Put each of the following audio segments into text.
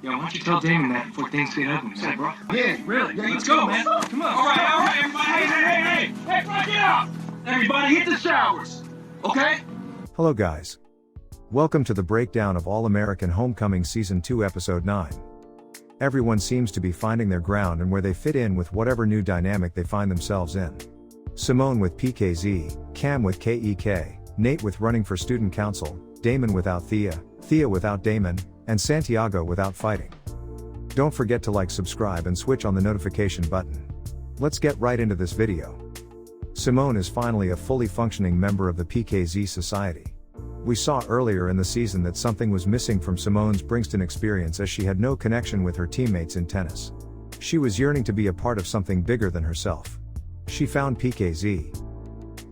Yeah, why don't you tell Damon that before things get ugly, man, bro? Yeah, really. Yeah, let's go, man. Come on. All right, everybody. Hey, Frank, get out. Everybody hit the showers, okay? Hello guys. Welcome to the breakdown of All-American Homecoming Season 2 Episode 9. Everyone seems to be finding their ground and where they fit in with whatever new dynamic they find themselves in. Simone with PKZ, Cam with KEK, Nate with running for student council, Damon without Thea, Thea without Damon, and Santiago without fighting. Don't forget to like, subscribe and switch on the notification button. Let's get right into this video. Simone is finally a fully functioning member of the PKZ society. We saw earlier in the season that something was missing from Simone's Brixton experience as she had no connection with her teammates in tennis. She was yearning to be a part of something bigger than herself. She found PKZ.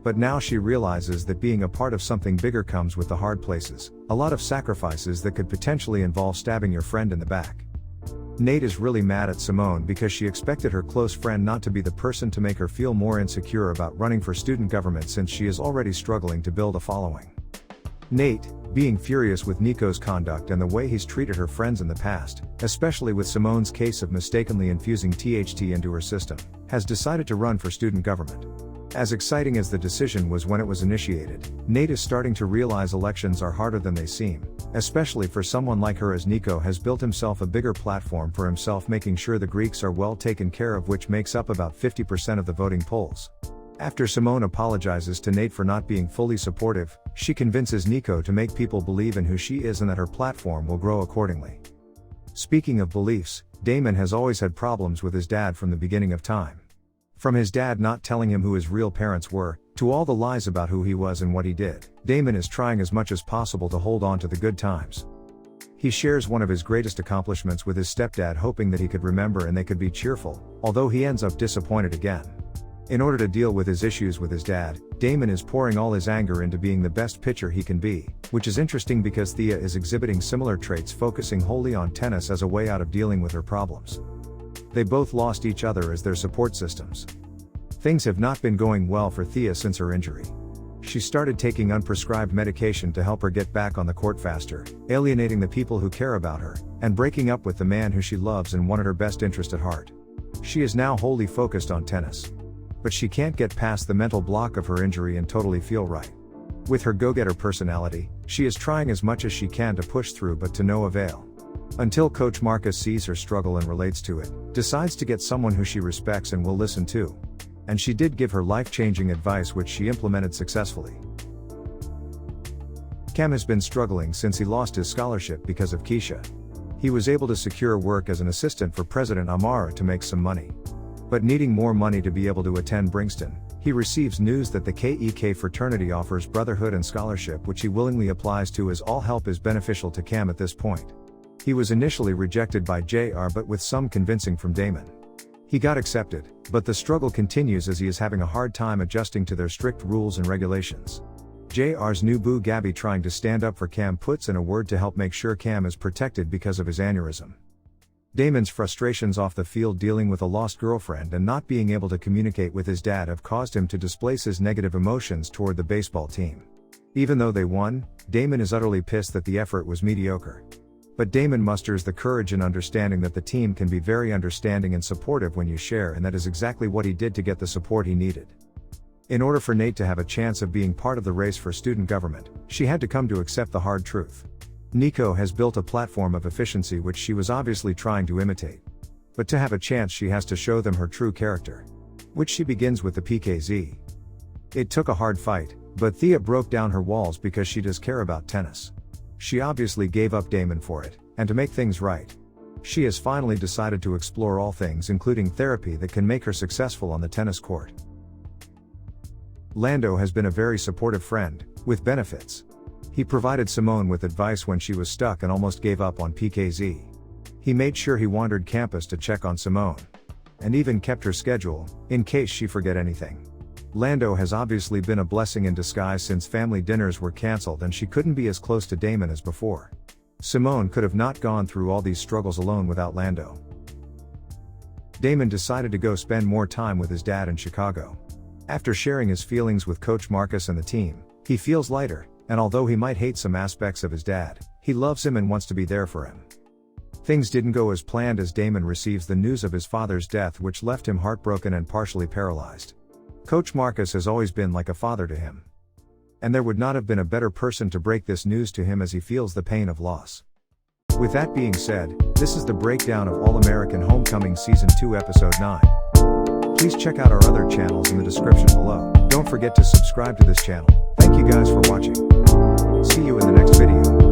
But now she realizes that being a part of something bigger comes with the hard places, a lot of sacrifices that could potentially involve stabbing your friend in the back. Nate is really mad at Simone because she expected her close friend not to be the person to make her feel more insecure about running for student government since she is already struggling to build a following. Nate, being furious with Nico's conduct and the way he's treated her friends in the past, especially with Simone's case of mistakenly infusing THT into her system, has decided to run for student government. As exciting as the decision was when it was initiated, Nate is starting to realize elections are harder than they seem, especially for someone like her, as Nico has built himself a bigger platform for himself, making sure the Greeks are well taken care of, which makes up about 50% of the voting polls. After Simone apologizes to Nate for not being fully supportive, she convinces Nico to make people believe in who she is and that her platform will grow accordingly. Speaking of beliefs, Damon has always had problems with his dad from the beginning of time. From his dad not telling him who his real parents were, to all the lies about who he was and what he did, Damon is trying as much as possible to hold on to the good times. He shares one of his greatest accomplishments with his stepdad, hoping that he could remember and they could be cheerful, although he ends up disappointed again. In order to deal with his issues with his dad, Damon is pouring all his anger into being the best pitcher he can be, which is interesting because Thea is exhibiting similar traits, focusing wholly on tennis as a way out of dealing with her problems. They both lost each other as their support systems. Things have not been going well for Thea since her injury. She started taking unprescribed medication to help her get back on the court faster, alienating the people who care about her, and breaking up with the man who she loves and wanted her best interest at heart. She is now wholly focused on tennis. But she can't get past the mental block of her injury and totally feel right. With her go-getter personality, she is trying as much as she can to push through, but to no avail. Until Coach Marcus sees her struggle and relates to it, decides to get someone who she respects and will listen to. And she did give her life-changing advice, which she implemented successfully. Cam has been struggling since he lost his scholarship because of Keisha. He was able to secure work as an assistant for President Amara to make some money. But needing more money to be able to attend Brixton, he receives news that the KEK fraternity offers brotherhood and scholarship, which he willingly applies to, as all help is beneficial to Cam at this point. He was initially rejected by JR, but with some convincing from Damon, he got accepted, but the struggle continues as he is having a hard time adjusting to their strict rules and regulations. JR's new boo Gabby, trying to stand up for Cam, puts in a word to help make sure Cam is protected because of his aneurysm. Damon's frustrations off the field dealing with a lost girlfriend and not being able to communicate with his dad have caused him to displace his negative emotions toward the baseball team. Even though they won, Damon is utterly pissed that the effort was mediocre. But Damon musters the courage and understanding that the team can be very understanding and supportive when you share, and that is exactly what he did to get the support he needed. In order for Nate to have a chance of being part of the race for student government, she had to come to accept the hard truth. Nico has built a platform of efficiency which she was obviously trying to imitate. But to have a chance, she has to show them her true character, which she begins with the PKZ. It took a hard fight, but Thea broke down her walls because she does care about tennis. She obviously gave up Damon for it, and to make things right, she has finally decided to explore all things, including therapy, that can make her successful on the tennis court. Lando has been a very supportive friend, with benefits. He provided Simone with advice when she was stuck and almost gave up on PKZ. He made sure he wandered campus to check on Simone, and even kept her schedule, in case she forget anything. Lando has obviously been a blessing in disguise since family dinners were cancelled and she couldn't be as close to Damon as before. Simone could have not gone through all these struggles alone without Lando. Damon decided to go spend more time with his dad in Chicago. After sharing his feelings with Coach Marcus and the team, he feels lighter, and although he might hate some aspects of his dad, he loves him and wants to be there for him. Things didn't go as planned as Damon receives the news of his father's death, which left him heartbroken and partially paralyzed. Coach Marcus has always been like a father to him. And there would not have been a better person to break this news to him as he feels the pain of loss. With that being said, this is the breakdown of All-American Homecoming Season 2 Episode 9. Please check out our other channels in the description below. Don't forget to subscribe to this channel. Thank you guys for watching. See you in the next video.